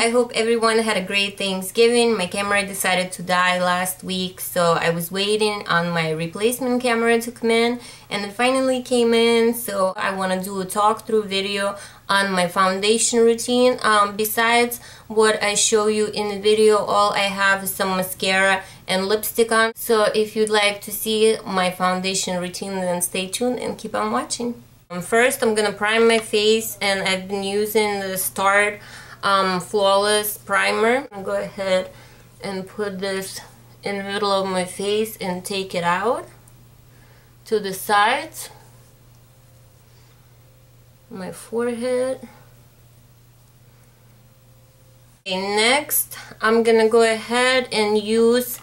I hope everyone had a great Thanksgiving. My camera decided to die last week, so I was waiting on my replacement camera to come in, and it finally came in. So I want to do a talk through video on my foundation routine. Besides what I show you in the video, all I have is some mascara and lipstick on. So if you'd like to see my foundation routine, then stay tuned and keep on watching. First, I'm gonna prime my face, and I've been using the Tart Flawless Primer. I'll go ahead and put this in the middle of my face and take it out to the sides, my forehead. Okay, next, I'm gonna go ahead and use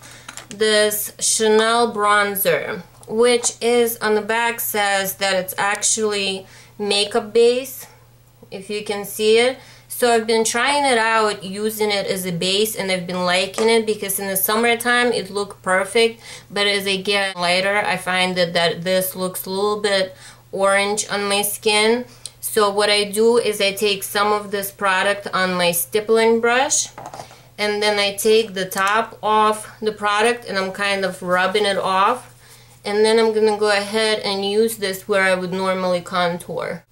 this Chanel bronzer, which is on the back says that it's actually makeup base, if you can see it. So I've been trying it out using it as a base, and I've been liking it because in the summertime it looked perfect, but as I get lighter I find that this looks a little bit orange on my skin. So what I do is I take some of this product on my stippling brush, and then I take the top off the product and I'm kind of rubbing it off. And then I'm gonna go ahead and use this where I would normally contour.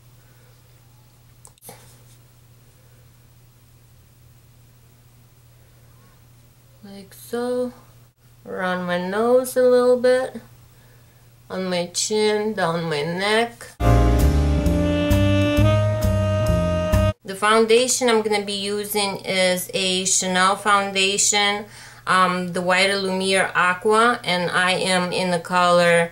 Like so. Around my nose a little bit. On my chin, down my neck. The foundation I'm gonna be using is a Chanel foundation. The Vitalumiere Aqua, and I am in the color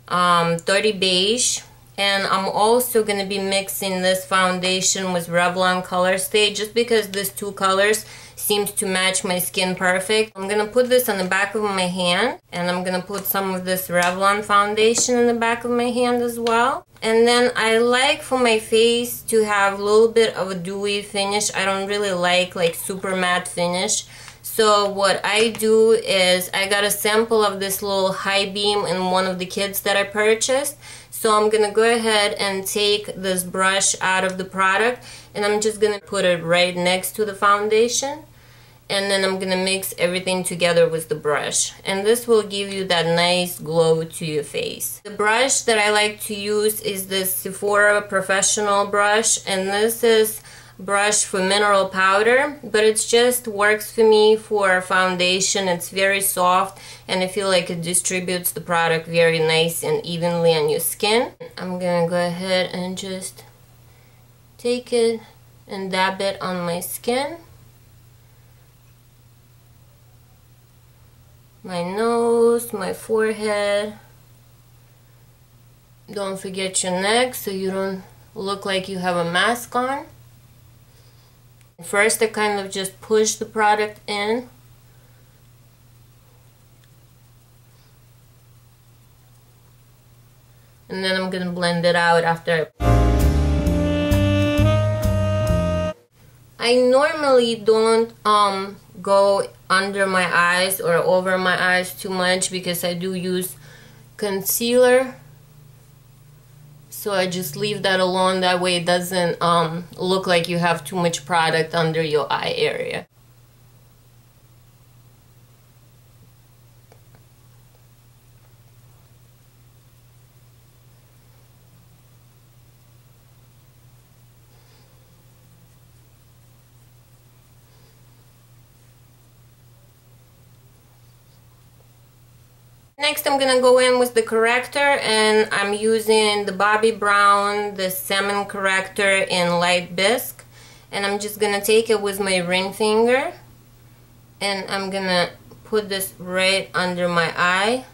30 Beige, and I'm also going to be mixing this foundation with Revlon Colorstay just because these two colors seems to match my skin perfect. I'm going to put this on the back of my hand, and I'm going to put some of this Revlon foundation in the back of my hand as well. And then I like for my face to have a little bit of a dewy finish. I don't really like super matte finish. So what I do is I got a sample of this little high beam in one of the kits that I purchased. So I'm gonna go ahead and take this brush out of the product, and I'm just gonna put it right next to the foundation, and then I'm gonna mix everything together with the brush, and this will give you that nice glow to your face. The brush that I like to use is this Sephora Professional brush, and this is brush for mineral powder, but it just works for me for foundation. It's very soft, and I feel like it distributes the product very nice and evenly on your skin. I'm gonna go ahead and just take it and dab it on my skin, my nose, my forehead. Don't forget your neck so you don't look like you have a mask on. First, I kind of just push the product in. And then I'm gonna blend it out after I normally don't go under my eyes or over my eyes too much because I do use concealer. So I just leave that alone, that way it doesn't look like you have too much product under your eye area. Next, I'm gonna go in with the corrector, and I'm using the Bobbit Brown, the Salmon Corrector in Light Bisque, and I'm just gonna take it with my ring finger, and I'm gonna put this right under my eye.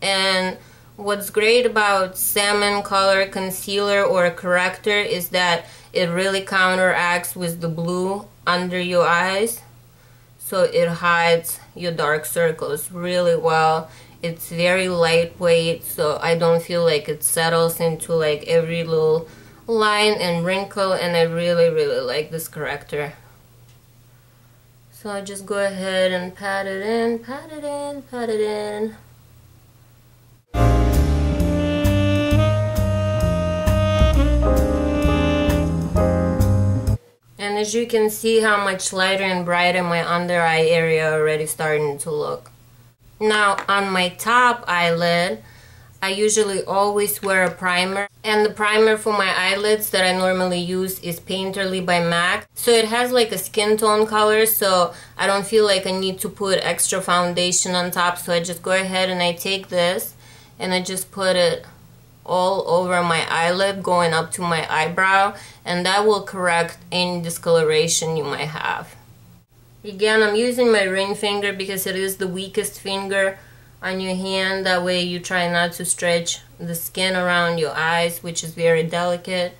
And what's great about salmon color concealer or corrector is that it really counteracts with the blue under your eyes, so it hides your dark circles really well. It's very lightweight, so I don't feel like it settles into like every little line and wrinkle, and I really like this corrector. So I just go ahead and pat it in, pat it in, pat it in. And as you can see how much lighter and brighter my under eye area already starting to look. Now on my top eyelid, I usually always wear a primer, and the primer for my eyelids that I normally use is Painterly by MAC. So it has like a skin tone color, so I don't feel like I need to put extra foundation on top. So I just go ahead and I take this and I just put it all over my eyelid going up to my eyebrow, and that will correct any discoloration you might have. Again, I'm using my ring finger because it is the weakest finger on your hand. That way you try not to stretch the skin around your eyes, which is very delicate.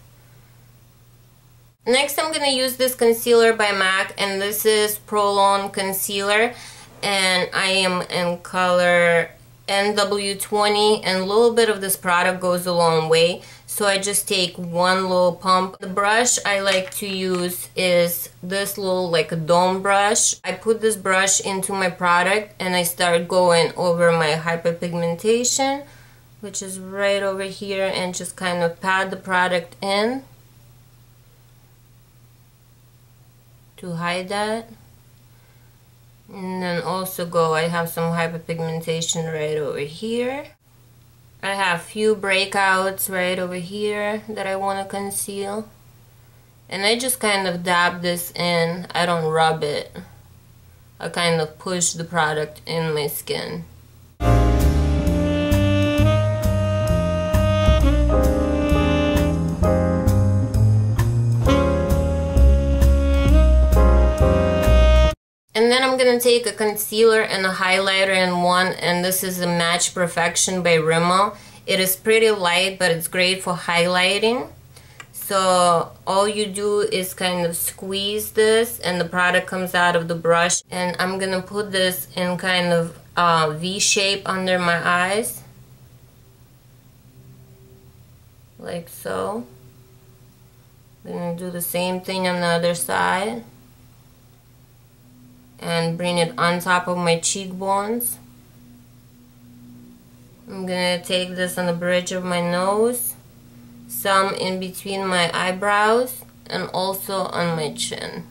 Next, I'm going to use this concealer by MAC, and this is Pro Longwear concealer, and I am in color NW20, and a little bit of this product goes a long way. So I just take one little pump. The brush I like to use is this little like a dome brush. I put this brush into my product and I start going over my hyperpigmentation, which is right over here, and just kind of pat the product in to hide that. And then also I have some hyperpigmentation right over here. I have few breakouts right over here that I want to conceal. And I just kind of dab this in. I don't rub it. I kind of push the product in my skin. And then I'm going to take a concealer and a highlighter in one, and this is a Match Perfection by RIMMEL. It is pretty light, but it's great for highlighting. So all you do is kind of squeeze this and the product comes out of the brush. And I'm going to put this in kind of V shape under my eyes. Like so. I'm going to do the same thing on the other side. And bring it on top of my cheekbones. I'm gonna take this on the bridge of my nose, some in between my eyebrows, and also on my chin.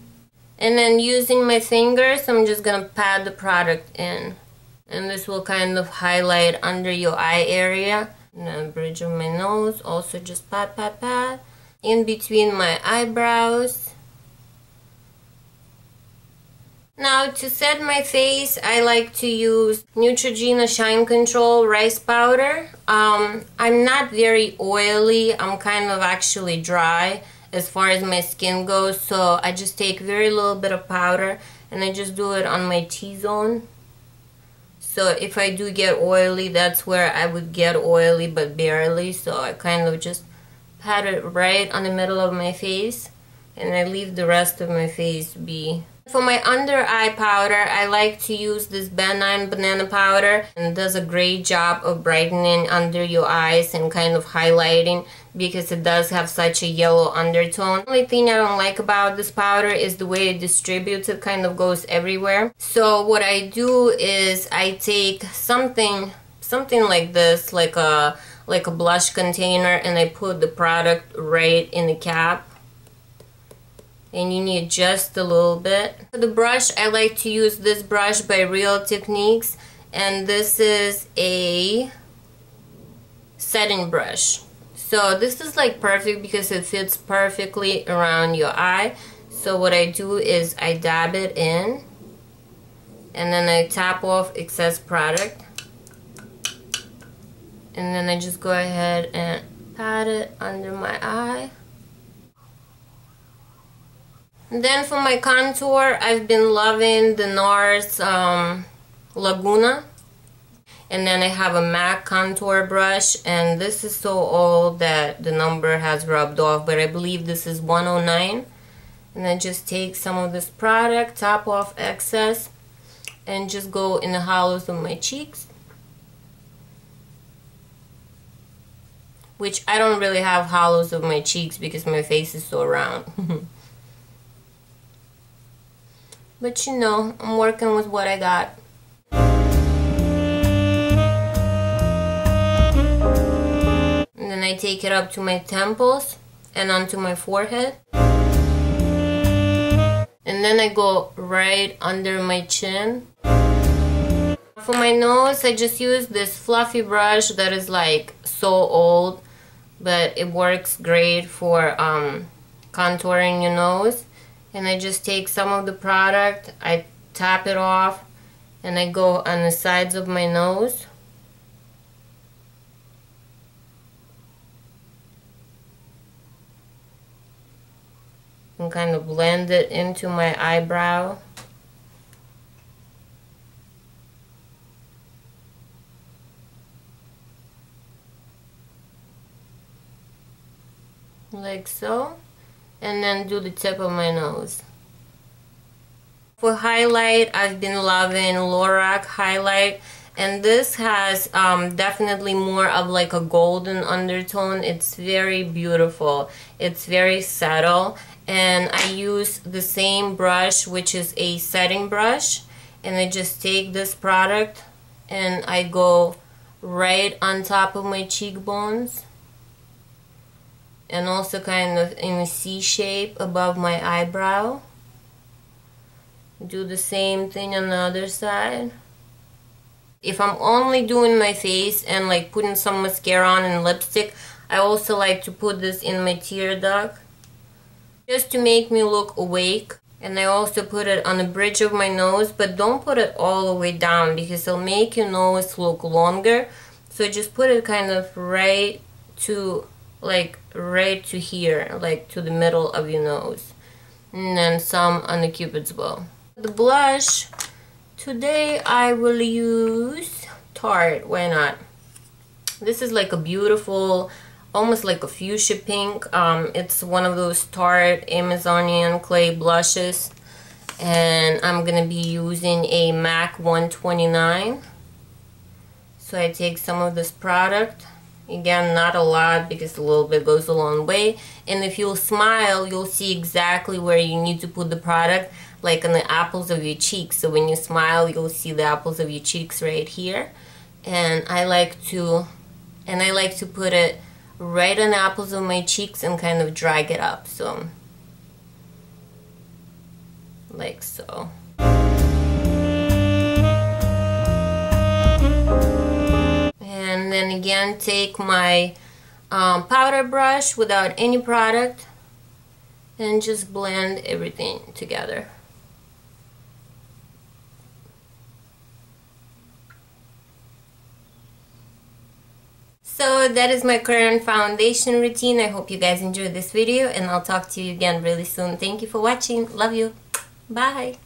And then using my fingers, I'm just gonna pat the product in. And this will kind of highlight under your eye area. And then bridge of my nose, also just pat, pat, pat. In between my eyebrows. Now to set my face, I like to use Neutrogena Shine Control Rice Powder. I'm not very oily, I'm kind of actually dry as far as my skin goes, so I just take very little bit of powder and I just do it on my T-zone. So if I do get oily, that's where I would get oily, but barely, so I kind of just pat it right on the middle of my face and I leave the rest of my face be. For my under eye powder, I like to use this BenNye banana powder, and it does a great job of brightening under your eyes and kind of highlighting because it does have such a yellow undertone. The only thing I don't like about this powder is the way it distributes. It kind of goes everywhere. So what I do is I take something like this, like a blush container, and I put the product right in the cap. And you need just a little bit. For the brush, I like to use this brush by Real Techniques, and this is a setting brush. So this is like perfect because it fits perfectly around your eye. So what I do is I dab it in and then I tap off excess product, and then I just go ahead and pat it under my eye. And then for my contour, I've been loving the NARS Laguna. And then I have a MAC contour brush, and this is so old that the number has rubbed off, but I believe this is 109. And then just take some of this product, tap off excess, and just go in the hollows of my cheeks. Which I don't really have hollows of my cheeks because my face is so round. But you know, I'm working with what I got. And then I take it up to my temples and onto my forehead. And and then I go right under my chin. For my nose, I just use this fluffy brush that is like so old, but it works great for contouring your nose. And I just take some of the product, I tap it off, and I go on the sides of my nose. And kind of blend it into my eyebrow. Like so. And then do the tip of my nose. For highlight, I've been loving Lorac highlight, and this has definitely more of like a golden undertone. It's very beautiful. It's very subtle, and I use the same brush, which is a setting brush, and I just take this product and I go right on top of my cheekbones, and also kind of in a C shape above my eyebrow. Do the same thing on the other side. If I'm only doing my face and like putting some mascara on and lipstick, I also like to put this in my tear duct just to make me look awake. And I also put it on the bridge of my nose, but don't put it all the way down because it'll make your nose look longer. So just put it kind of right to here, like to the middle of your nose, and then some on the cupid's bow. The blush, today I will use Tart. Why not? This is like a beautiful, almost like a fuchsia pink. It's one of those Tart Amazonian clay blushes, and I'm gonna be using a MAC 129. So I take some of this product. Again, not a lot because a little bit goes a long way. And if you'll smile, you'll see exactly where you need to put the product, like on the apples of your cheeks. So when you smile, you'll see the apples of your cheeks right here. And I like to put it right on the apples of my cheeks and kind of drag it up. So, like so. And then again, take my powder brush without any product and just blend everything together. So that is my current foundation routine. I hope you guys enjoyed this video, and I'll talk to you again really soon. Thank you for watching. Love you. Bye.